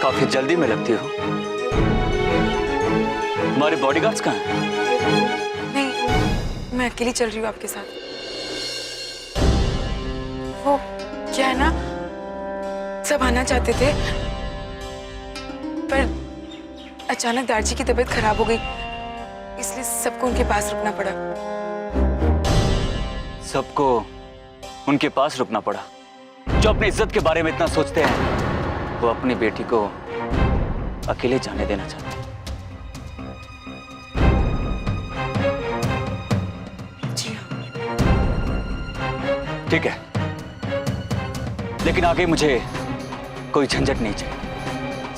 काफी जल्दी में लगती हो। हमारे बॉडीगार्ड्स कहाँ हैं? नहीं, मैं अकेली चल रही हूँ आपके साथ। वो क्या है ना, सब आना चाहते थे पर अचानक दार्जी की तबीयत खराब हो गई, इसलिए सबको उनके पास रुकना पड़ा। सबको उनके पास रुकना पड़ा? जो अपनी इज्जत के बारे में इतना सोचते हैं वो अपनी बेटी को अकेले जाने देना चाहते हैं। जी हाँ। ठीक है, लेकिन आगे मुझे कोई झंझट नहीं चाहिए,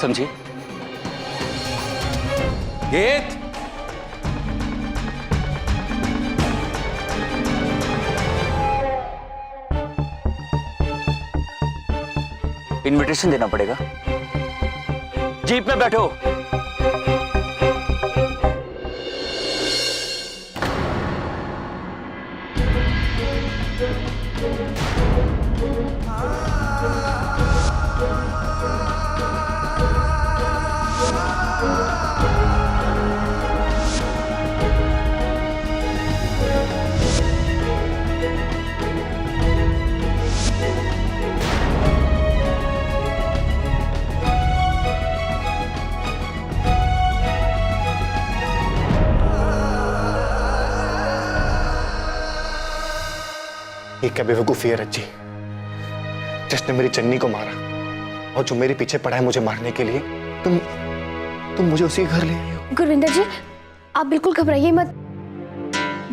समझी? गीत, इनविटेशन देना पड़ेगा। जीप में बैठो। ये क्या बेवकूफी है रज्जी, जिसने मेरी चन्नी को मारा और जो मेरे पीछे पड़ा है मुझे मारने के लिए, तुम मुझे उसी घर ले आई हो। गुरविंदर जी, आप बिल्कुल घबराइए मत।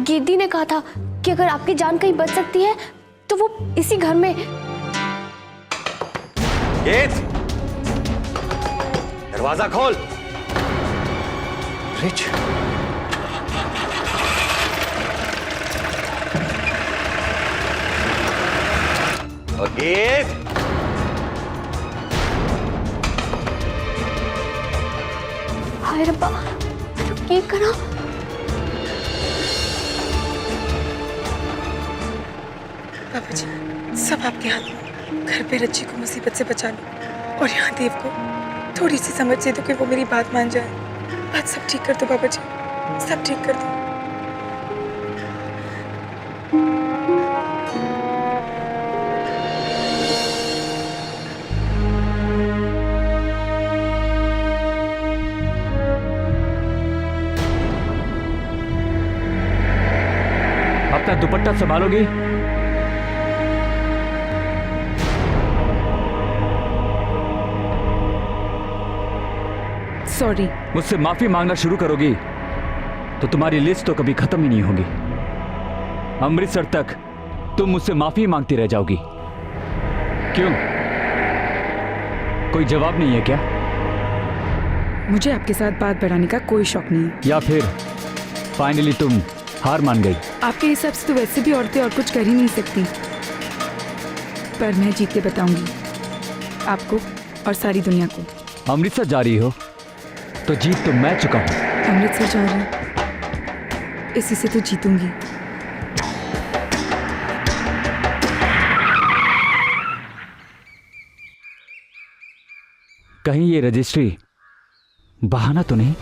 गिद्दी ने कहा था कि अगर आपकी जान कहीं बच सकती है तो वो इसी घर में। गीत, दरवाजा खोल। रिच, गीत, हाय रब्बा, ये करा। पापा जी, सब आपके हाथ में। घर पे रज्जी को मुसीबत से बचा लो और यहाँ देव को थोड़ी सी समझ दे दो कि वो मेरी बात मान जाए। बात सब ठीक कर दो पापा जी, सब ठीक कर दो। अपना दुपट्टा संभालोगी? सॉरी। मुझसे माफी मांगना शुरू करोगी तो तुम्हारी लिस्ट तो कभी खत्म ही नहीं होगी। अमृतसर तक तुम मुझसे माफी मांगती रह जाओगी। क्यों, कोई जवाब नहीं है क्या? मुझे आपके साथ बात बढ़ाने का कोई शौक नहीं है। या फिर फाइनली तुम हार मान गई? आपके हिसाब से तो वैसे भी औरतें और कुछ कर ही नहीं सकती, पर मैं जीत के बताऊंगी आपको और सारी दुनिया को। अमृतसर जा रही हो तो जीत तो मैं चुका हूं। अमृतसर जा रही हूं, इसी से तो जीतूंगी। कहीं ये रजिस्ट्री बहाना तो नहीं?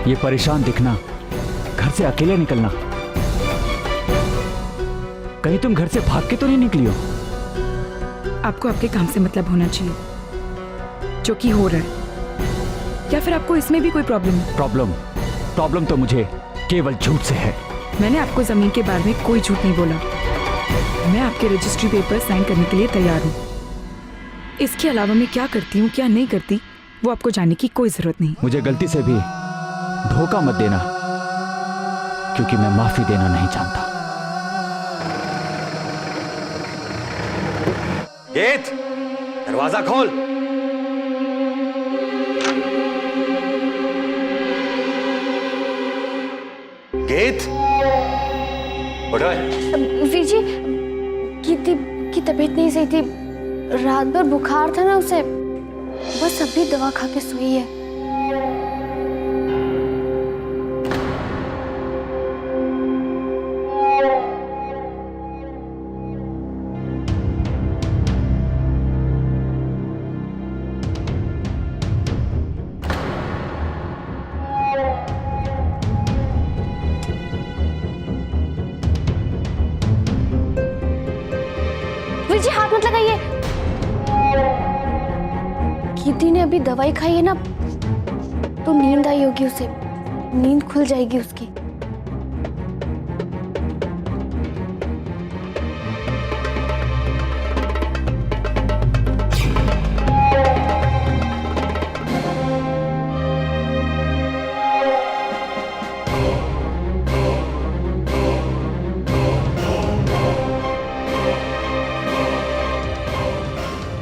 ये परेशान दिखना, घर से अकेले निकलना, कहीं तुम घर से भाग के तो नहीं निकली हो? आपको आपके काम से मतलब होना चाहिए, जो कि हो रहा है। या फिर आपको इसमें भी कोई प्रॉब्लम है? प्रॉब्लम तो मुझे केवल झूठ से है। मैंने आपको जमीन के बारे में कोई झूठ नहीं बोला। मैं आपके रजिस्ट्री पेपर साइन करने के लिए तैयार हूँ। इसके अलावा मैं क्या करती हूँ क्या नहीं करती वो आपको जानने की कोई जरूरत नहीं। मुझे गलती से भी धोखा मत देना, क्योंकि मैं माफी देना नहीं जानता। गीत, दरवाजा खोल। गीत, उठो। वीर जी, गिद्दी की तबीयत नहीं सही थी, रात भर बुखार था ना उसे, बस अभी दवा खा के सोई है। कीर्ति ने अभी दवाई खाई है ना, तो नींद आई होगी उसे, नींद खुल जाएगी उसकी।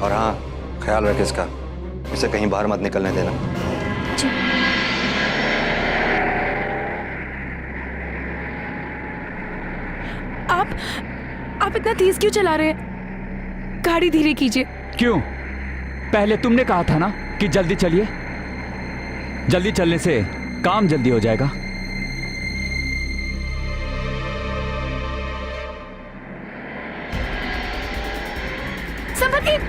और हाँ, ख्याल रख इसका, इसे कहीं बाहर मत निकलने देना। जी। आप इतना तेज क्यों चला रहे हैं? गाड़ी धीरे कीजिए। क्यों? पहले तुमने कहा था ना कि जल्दी चलिए। जल्दी चलने से काम जल्दी हो जाएगा। संभल के।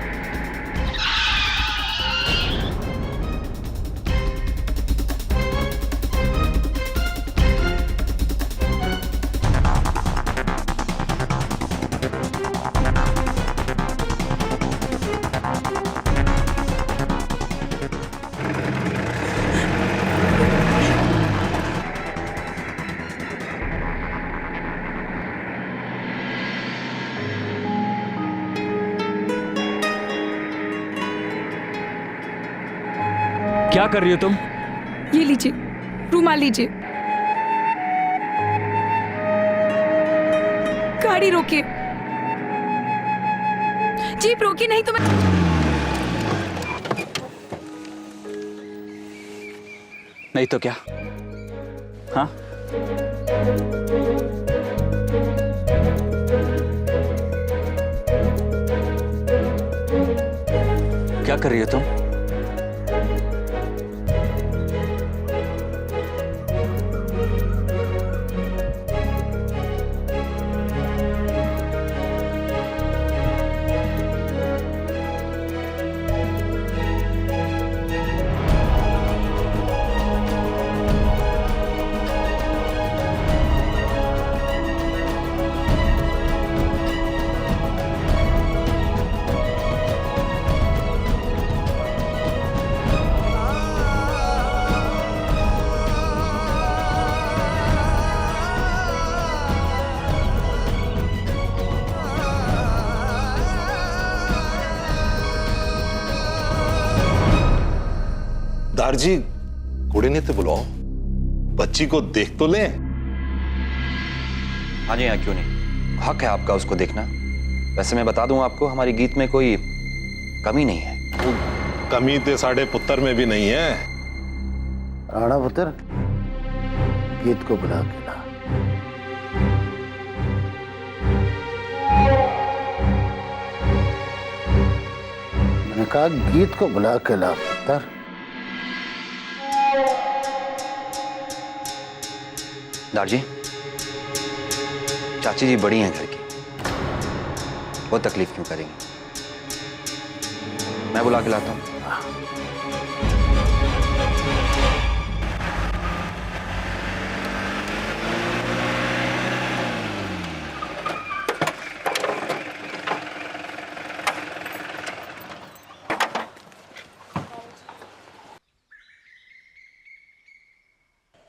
क्या कर रही हो तुम? ये लीजिए, रुमाल लीजिए। गाड़ी रोकिए। जीप रोकिए, नहीं तो मैं। नहीं तो क्या? हाँ, क्या कर रही हो तुम? दारजी, कुड़ी ने तो बुलाओ, बच्ची को देख तो ले। हाँ जी, हाँ, क्यों नहीं, हक है आपका उसको देखना। वैसे मैं बता दूं आपको, हमारी गीत में कोई कमी नहीं है। वो कमी तो साढ़े पुत्र में भी नहीं है। राणा पुत्र, गीत को बुला के ला। मैंने कहा गीत को बुला के ला पुत्र। दारजी, चाची जी बड़ी हैं घर की, वो तकलीफ क्यों करेंगी? मैं बुला के लाता हूँ।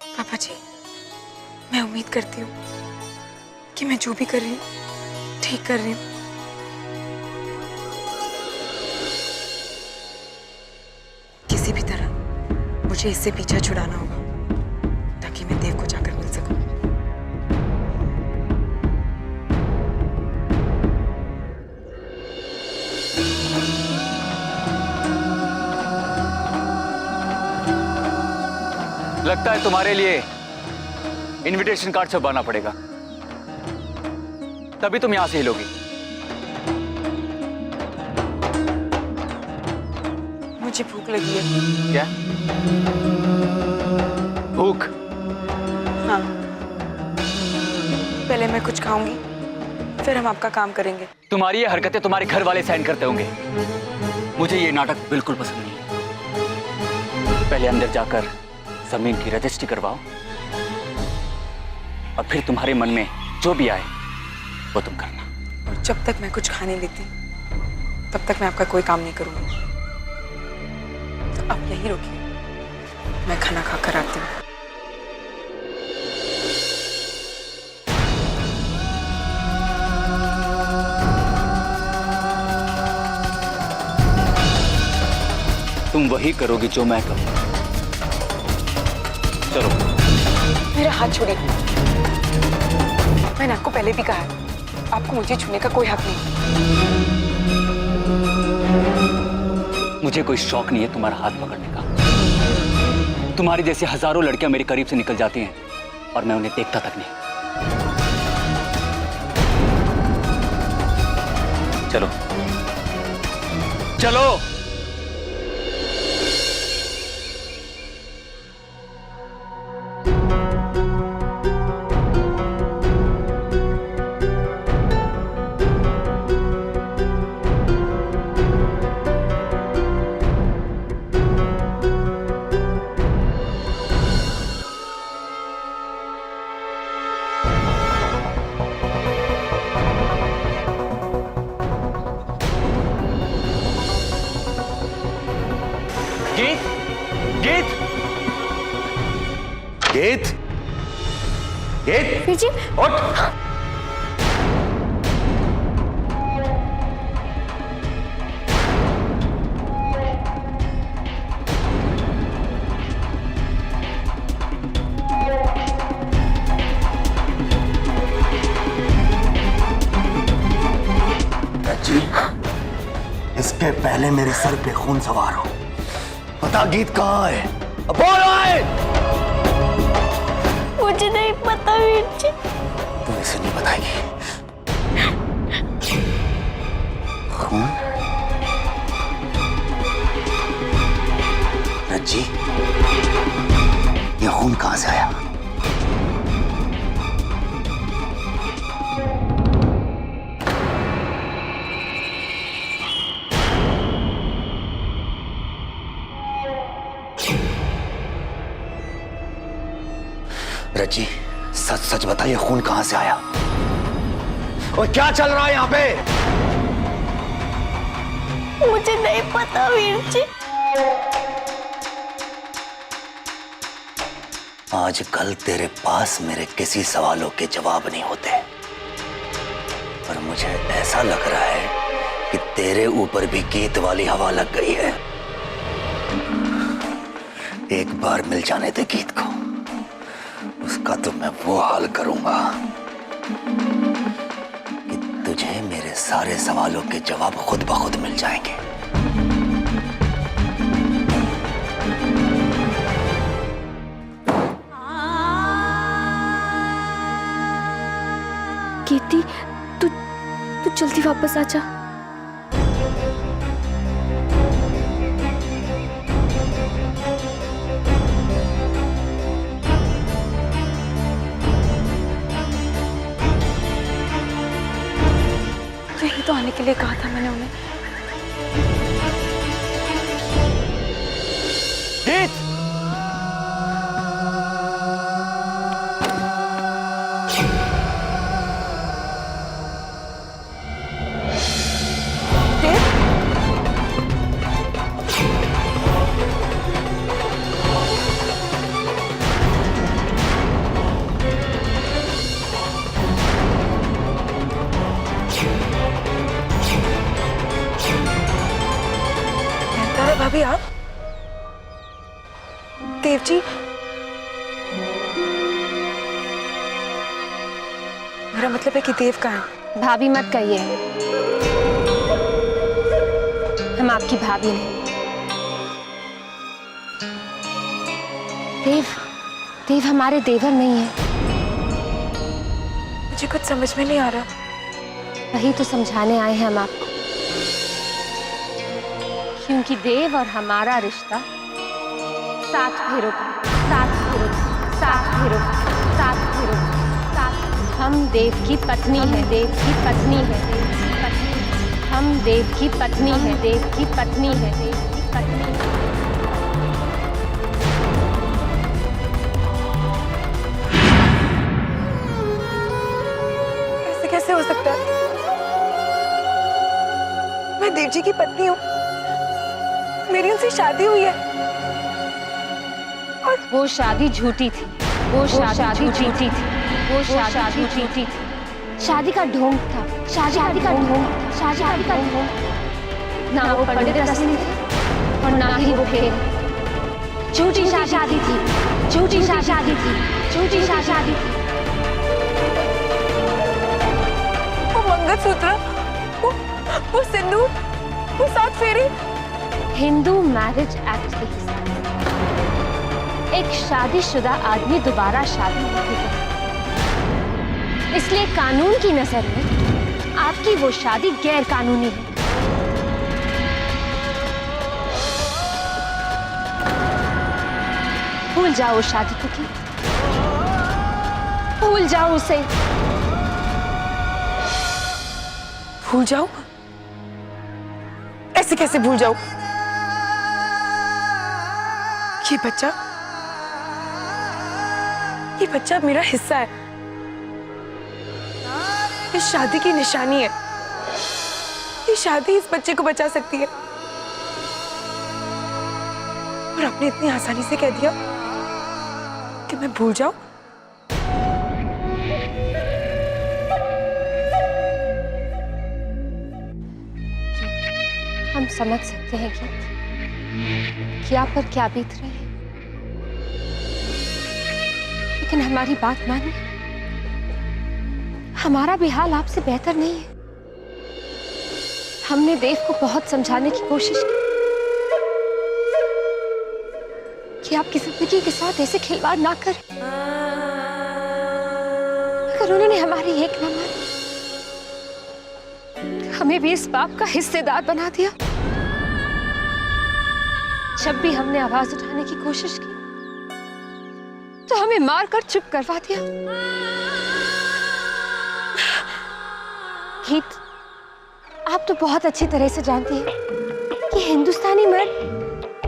पापा जी, मैं उम्मीद करती हूँ कि मैं जो भी कर रही हूँ ठीक कर रही हूँ। किसी भी तरह मुझे इससे पीछा छुड़ाना होगा ताकि मैं देव को जाकर मिल सकूं। लगता है तुम्हारे लिए इनविटेशन कार्ड छपवाना पड़ेगा, तभी तुम यहां से हिलोगी। मुझे भूख लगी है। क्या भूख? हाँ, पहले मैं कुछ खाऊंगी, फिर हम आपका काम करेंगे। तुम्हारी ये हरकतें तुम्हारे घर वाले साइन करते होंगे। मुझे ये नाटक बिल्कुल पसंद नहीं है। पहले अंदर जाकर जमीन की रजिस्ट्री करवाओ और फिर तुम्हारे मन में जो भी आए वो तुम करना। और जब तक मैं कुछ खा नहीं लेती तब तक मैं आपका कोई काम नहीं करूंगी। तो आप यहीं रुकिए, मैं खाना खा कर आती हूँ। तुम वही करोगी जो मैं कहूँ। चलो। मेरा हाथ छोड़िए। मैंने आपको पहले भी कहा है, आपको मुझे छूने का कोई हक नहीं। मुझे कोई शौक नहीं है तुम्हारा हाथ पकड़ने का। तुम्हारी जैसी हजारों लड़कियां मेरे करीब से निकल जाती हैं और मैं उन्हें देखता तक नहीं। चलो चलो। गीत गीत गीत गीत वीर जी, उठ। रज्जी, इसके पहले मेरे सर पे खून सवार हो, बता गीत कहाँ है? अब बोल आए। मुझे नहीं पता वीर जी। तू इसे नहीं बताएगी। खून? रज्जी, ये खून कहाँ से आया? रज्जी, सच सच बताइए, खून कहां से आया और क्या चल रहा है यहाँ पे? मुझे नहीं पता वीर जी। आजकल तेरे पास मेरे किसी सवालों के जवाब नहीं होते, पर मुझे ऐसा लग रहा है कि तेरे ऊपर भी गीत वाली हवा लग गई है। एक बार मिल जाने दे गीत को, उसका तो मैं वो हाल करूंगा कि तुझे मेरे सारे सवालों के जवाब खुद ब खुद मिल जाएंगे। कीर्ति, तू तू जल्दी वापस आ जा। यही तो आने के लिए कहा था मैंने उन्हें। गीत भाभी, आप? देव जी, मेरा मतलब है कि देव कहाँ है? भाभी मत कहिए, हम आपकी भाभी नहीं। देव, देव हमारे देवर नहीं है। मुझे कुछ समझ में नहीं आ रहा। वही तो समझाने आए हैं हम आपको, क्योंकि देव और हमारा रिश्ता 7 फेरों का, 7 फेरों का, 7 फेरों का, 7 फेरों का, 7। हम देव की पत्नी है, देव की पत्नी है, देव की पत्नी। हम देव की पत्नी है, देव की पत्नी है, देव की पत्नी है। ऐसे कैसे हो सकता है? मैं देव जी की पत्नी हूँ। मेरी उनसे शादी हुई है। वो शादी झूठी थी। वो शादी झूठी थी। वो शादी झूठी थी। शादी का ढोंग था। शादी का ढोंग। शादी का ढोंग। ना वो पंडित असली थे और ना ही वो फेर। झूठी शादी थी। झूठी शादी थी। झूठी शादी थी। वो मंगलसूत्र, वो सिंदूर, वो 7 फेरे। हिंदू मैरिज एक्ट के हिसाब से एक शादीशुदा आदमी दोबारा शादी नहीं कर सकता। इसलिए कानून की नजर में आपकी वो शादी गैर कानूनी है। भूल जाओ उस शादी को की। भूल जाओ उसे। भूल जाओ? ऐसे कैसे भूल जाओ? ये बच्चा मेरा हिस्सा है। इस शादी की निशानी है। ये शादी इस बच्चे को बचा सकती है। और आपने इतनी आसानी से कह दिया कि मैं भूल जाऊं। हम समझ सकते हैं कि आप पर क्या बीत रहे हैं, लेकिन हमारी बात मानिए। हमारा भी हाल आपसे बेहतर नहीं है। हमने देव को बहुत समझाने की कोशिश की कि आपकी जिंदगी के साथ ऐसे खिलवाड़ ना करें, मगर उन्होंने हमारी एक न मानी। हमें भी इस पाप का हिस्सेदार बना दिया। जब भी हमने आवाज उठाने की कोशिश की तो हमें मारकर चुप करवा दिया। गीत, आप तो बहुत अच्छी तरह से जानती हैं कि हिंदुस्तानी मर्द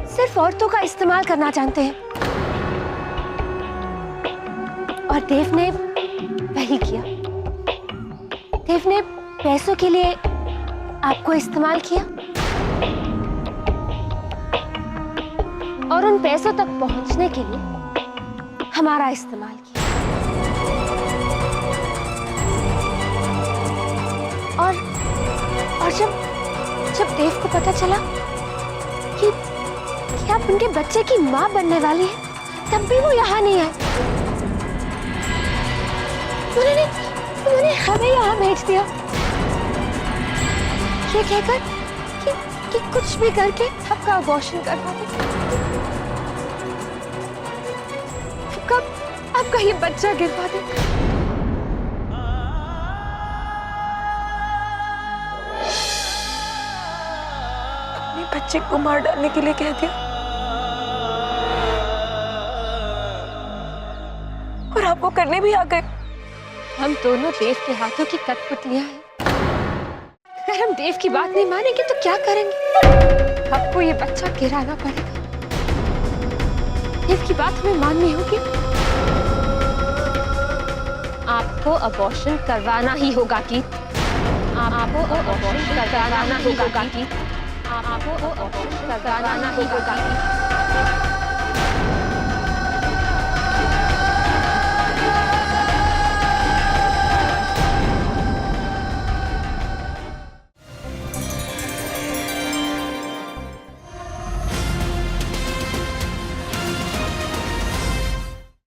सिर्फ औरतों का इस्तेमाल करना जानते हैं, और देव ने वही किया। देव ने पैसों के लिए आपको इस्तेमाल किया और उन पैसों तक पहुंचने के लिए हमारा इस्तेमाल किया। और जब देव को पता चला कि आप उनके बच्चे की मां बनने वाली हैं, तब भी वो यहाँ नहीं आए। उन्होंने हमें यहाँ भेज दिया, ये कहकर कि कुछ भी करके आपका अबॉर्शन करवा दे। आपका ये बच्चा गिरवा दे। अपने बच्चे को मार डालने के लिए कह दिया, और आप वो करने भी आ गए। हम दोनों देव के हाथों की कठपुतलियां हैं। अगर हम देव की बात नहीं मानेंगे तो क्या करेंगे? आपको ये बच्चा गिराना पड़ेगा। देव की बात हमें माननी होगी। आपको अबॉर्शन करवाना ही होगा गीत। आपको अबॉर्शन करवाना होगा गीत। आपको अबॉर्शन करवाना होगा गीत।